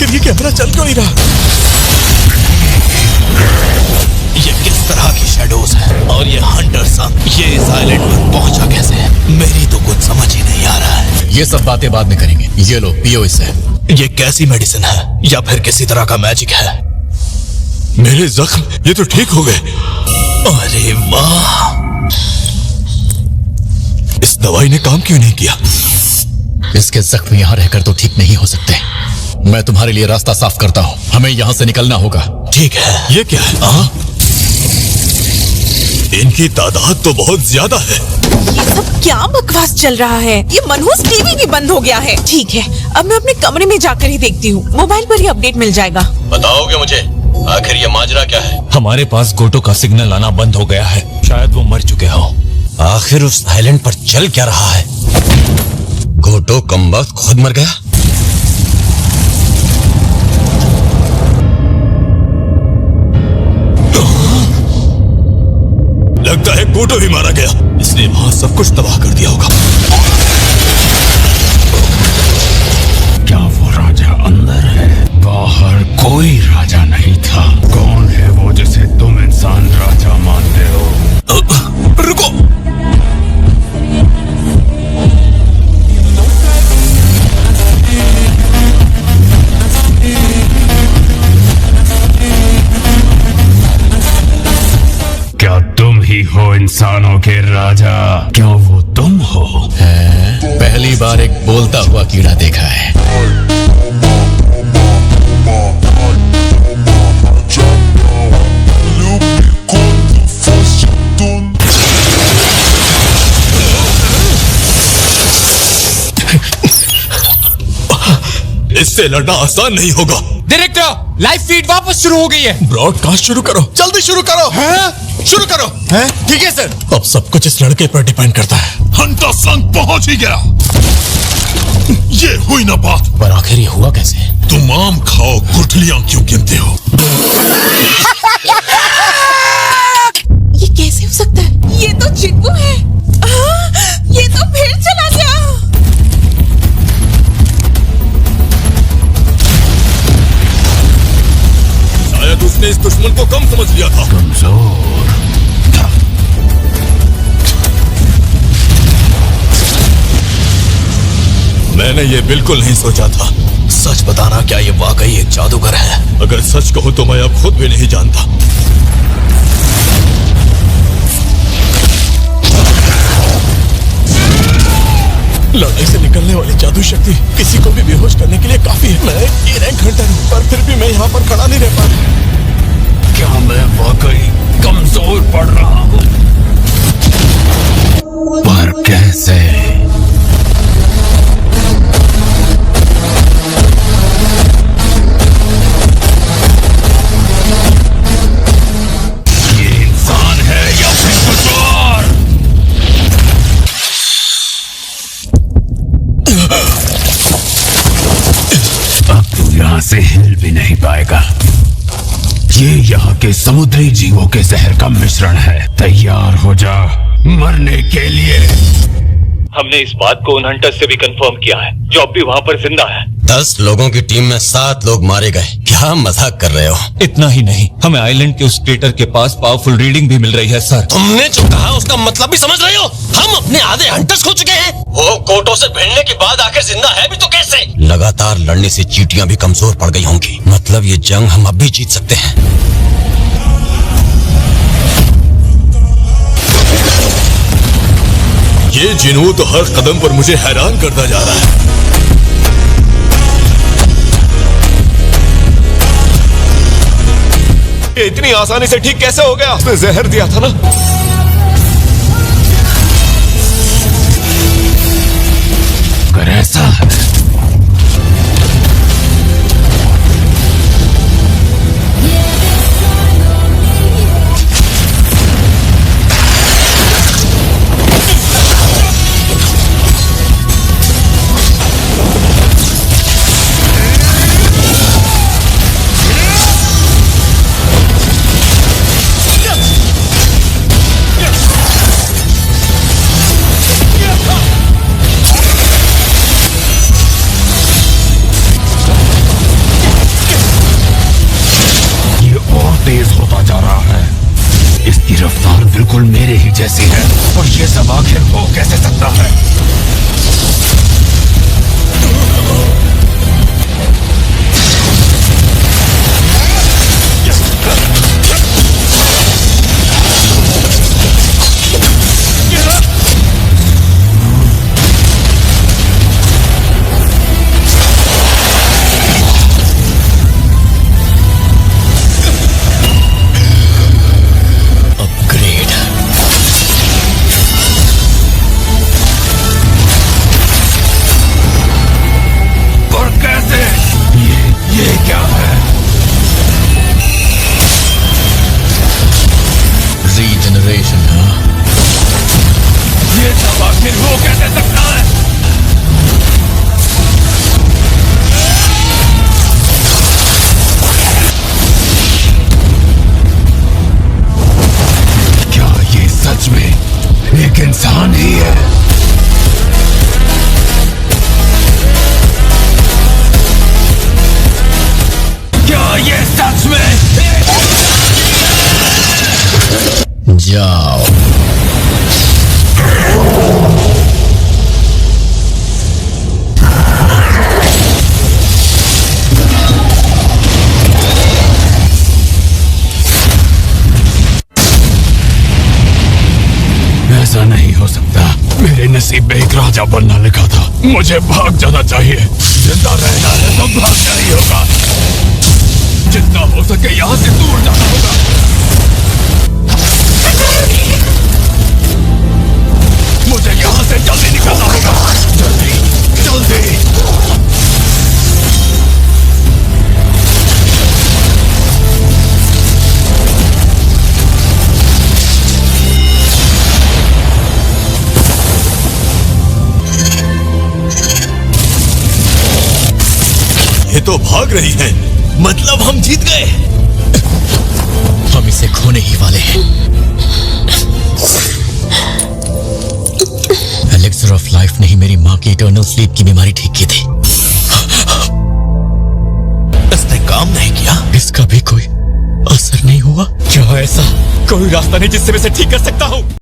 आखिर ये कैमरा चल क्यों नहीं रहा? ये किस तरह की शैडोज है और ये हंटर सन ये इस आइलैंड पर पहुंचा कैसे है? मेरी तो कुछ समझ ही नहीं आ रहा है। ये सब बातें बाद में करेंगे। ये लो पियो इसे। ये कैसी मेडिसिन है या फिर किसी तरह का मैजिक है? मेरे जख्म ये तो ठीक हो गए। अरे वाह, इस दवाई ने काम क्यों नहीं किया? इसके जख्म यहाँ रहकर तो ठीक नहीं हो सकते। मैं तुम्हारे लिए रास्ता साफ करता हूँ। हमें यहाँ से निकलना होगा। ठीक है। ये क्या है? इनकी तादाद तो बहुत ज्यादा है। ये सब क्या बकवास चल रहा है? ये मनहूस टीवी भी बंद हो गया है। ठीक है, अब मैं अपने कमरे में जाकर ही देखती हूँ। मोबाइल पर ही अपडेट मिल जाएगा। बताओगे मुझे आखिर ये माजरा क्या है? हमारे पास गोटो का सिग्नल आना बंद हो गया है। शायद वो मर चुके हो। आखिर उस आइलैंड पर चल क्या रहा है? गोटो कमबख्त खुद मर गया? लगता है गोटो भी मारा गया। इसने वहां सब कुछ तबाह कर दिया होगा। क्या वो राजा अंदर है? बाहर कोई राजा नहीं था। कौन है वो जिसे तुम इंसान राजा मानते हो? रुको, क्या तुम ही हो इंसानों के राजा? क्या वो तुम हो? पहली बार एक बोलता हुआ कीड़ा देखा है। इससे लड़ना आसान नहीं होगा। डायरेक्टर, लाइव फीड वापस शुरू हो गई है। ब्रॉडकास्ट शुरू करो, जल्दी शुरू करो। शुरू करो। ठीक है सर। अब सब कुछ इस लड़के पर डिपेंड करता है। हंटर सन पहुंच ही गया। ये हुई ना बात। पर आखिर ये हुआ कैसे? तुम आम खाओ, गुठलियां क्यों गिनते हो? ये कैसे हो सकता है? ये तो चिक्कू है। ये तो फिर चला गया। शायद उसने इस दुश्मन को कम समझ लिया था। कमजोर था। मैंने ये बिल्कुल नहीं सोचा था। सच बताना, क्या ये वाकई एक जादूगर है? अगर सच कहूं तो मैं अब खुद भी नहीं जानता। लड़ाई से निकलने वाली जादू शक्ति किसी को भी बेहोश करने के लिए काफी है। मैं ये रैंक हंटर हूं, पर फिर भी मैं यहाँ पर खड़ा नहीं रह पा। क्या मैं वाकई कमजोर पड़ रहा हूँ? पर कैसे? ये इंसान है या फिर कुछ और? अब तू यहाँ से हिल भी नहीं पाएगा। ये यहाँ के समुद्री जीवों के जहर का मिश्रण है। तैयार हो जा मरने के लिए। हमने इस बात को उन हंटर्स से भी कंफर्म किया है जो अब भी वहाँ पर जिंदा है। 10 लोगों की टीम में 7 लोग मारे गए। क्या मजाक कर रहे हो? इतना ही नहीं, हमें आइलैंड के उस क्रेटर के पास पावरफुल रीडिंग भी मिल रही है सर। तुमने जो कहा उसका मतलब भी समझ रहे हो? हम अपने आधे हंटर्स खो चुके हैं। वो गोटो से भिड़ने के बाद आखिर जिंदा है भी तो कैसे? लगातार लड़ने से चींटियां भी कमजोर पड़ गई होंगी। मतलब ये जंग हम अब भी जीत सकते हैं। ये जिनू तो हर कदम पर मुझे हैरान करता जा रहा है। ये इतनी आसानी से ठीक कैसे हो गया? उसने जहर दिया था ना। अगर ऐसा है जैसी है, और ये सब आखिर हो कैसे सकता है? रीजनरेशन, हाँ? ये सब आखिर हो कैसे सकता है? क्या ये सच में एक इंसान ही है? क्या ये सच में जाओ। ऐसा नहीं हो सकता। मेरे नसीब में एक राजा बनना लिखा था। मुझे भाग जाना चाहिए। जिंदा रहना है तो भागना ही होगा। जितना हो सके यहाँ से दूर जाना होगा। मुझे यहाँ से जल्दी निकलना होगा। जल्दी जल्दी। ये तो भाग रही है, मतलब हम जीत गए। हम इसे खोने ही वाले हैं। एलिक्सर ऑफ लाइफ ने ही मेरी माँ की इटर्नल स्लीप की बीमारी ठीक की थी। इसने काम नहीं किया। इसका भी कोई असर नहीं हुआ? क्या ऐसा कोई रास्ता नहीं जिससे मैं इसे ठीक कर सकता हूँ?